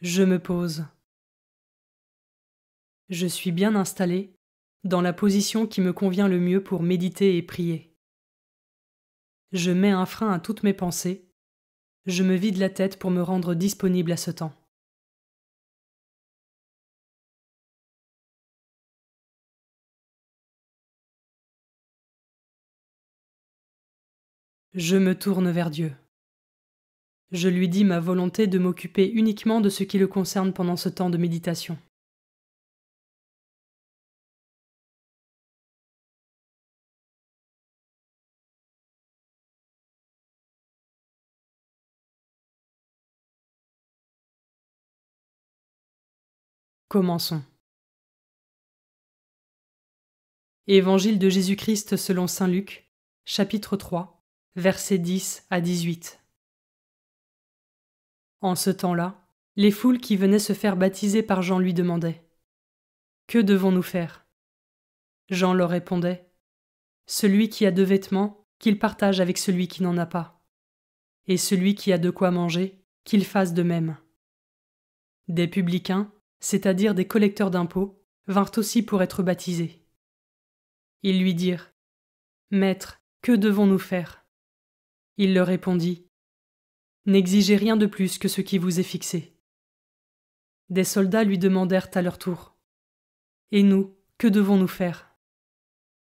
Je me pose. Je suis bien installé, dans la position qui me convient le mieux pour méditer et prier. Je mets un frein à toutes mes pensées. Je me vide la tête pour me rendre disponible à ce temps. Je me tourne vers Dieu. Je lui dis ma volonté de m'occuper uniquement de ce qui le concerne pendant ce temps de méditation. Commençons. Évangile de Jésus-Christ selon saint Luc, chapitre 3, versets 10 à 18. En ce temps-là, les foules qui venaient se faire baptiser par Jean lui demandaient : « Que devons-nous faire ? » Jean leur répondait : « Celui qui a 2 vêtements, qu'il partage avec celui qui n'en a pas. Et celui qui a de quoi manger, qu'il fasse de même. » Des publicains, c'est-à-dire des collecteurs d'impôts, vinrent aussi pour être baptisés. Ils lui dirent : « Maître, que devons-nous faire ? » Il leur répondit : « N'exigez rien de plus que ce qui vous est fixé. » Des soldats lui demandèrent à leur tour : « Et nous, que devons-nous faire ? »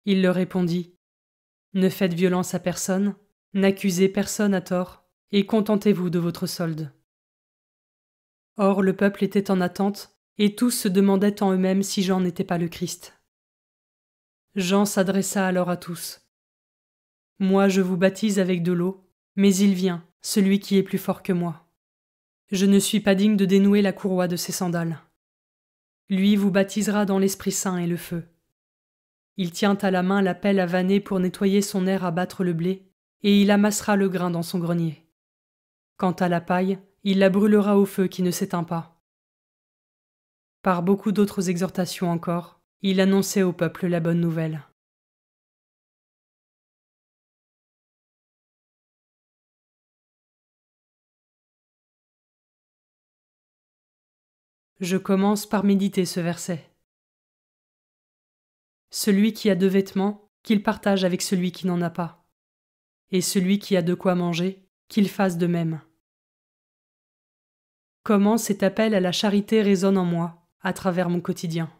Il leur répondit : « Ne faites violence à personne, n'accusez personne à tort, et contentez-vous de votre solde. » Or le peuple était en attente, et tous se demandaient en eux-mêmes si Jean n'était pas le Christ. Jean s'adressa alors à tous : « Moi je vous baptise avec de l'eau, mais il vient, celui qui est plus fort que moi. Je ne suis pas digne de dénouer la courroie de ses sandales. Lui vous baptisera dans l'Esprit Saint et le feu. Il tient à la main la pelle à vanner pour nettoyer son aire à battre le blé, et il amassera le grain dans son grenier. Quant à la paille, il la brûlera au feu qui ne s'éteint pas. » Par beaucoup d'autres exhortations encore, il annonçait au peuple la bonne nouvelle. Je commence par méditer ce verset. Celui qui a 2 vêtements, qu'il partage avec celui qui n'en a pas. Et celui qui a de quoi manger, qu'il fasse de même. Comment cet appel à la charité résonne en moi, à travers mon quotidien.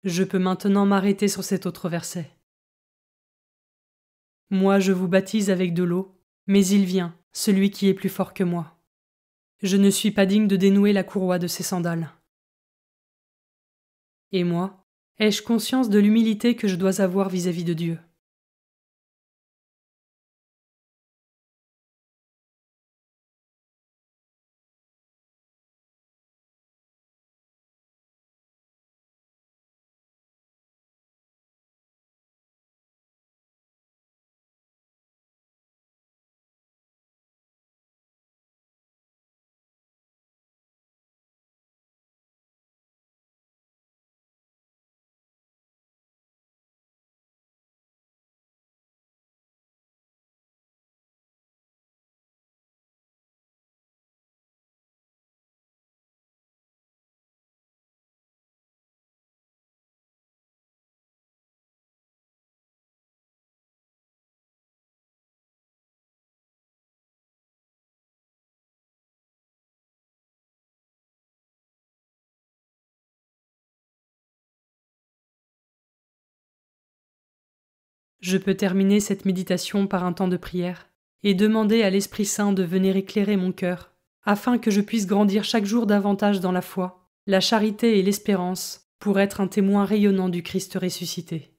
Je peux maintenant m'arrêter sur cet autre verset. Moi je vous baptise avec de l'eau, mais il vient, celui qui est plus fort que moi. Je ne suis pas digne de dénouer la courroie de ses sandales. Et moi, ai-je conscience de l'humilité que je dois avoir vis-à-vis de Dieu ? Je peux terminer cette méditation par un temps de prière et demander à l'Esprit Saint de venir éclairer mon cœur, afin que je puisse grandir chaque jour davantage dans la foi, la charité et l'espérance, pour être un témoin rayonnant du Christ ressuscité.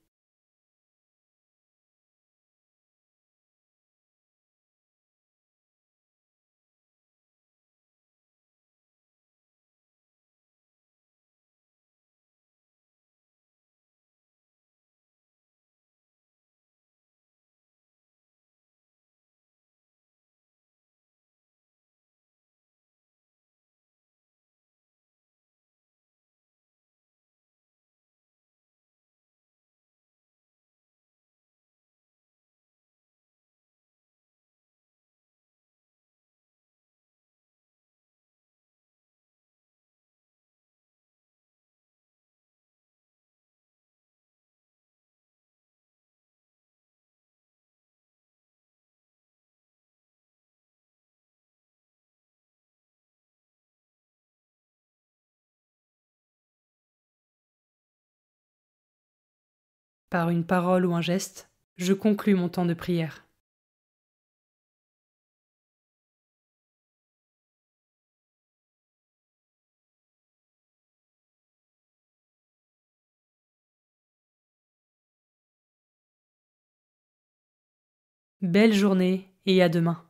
Par une parole ou un geste, je conclus mon temps de prière. Belle journée et à demain.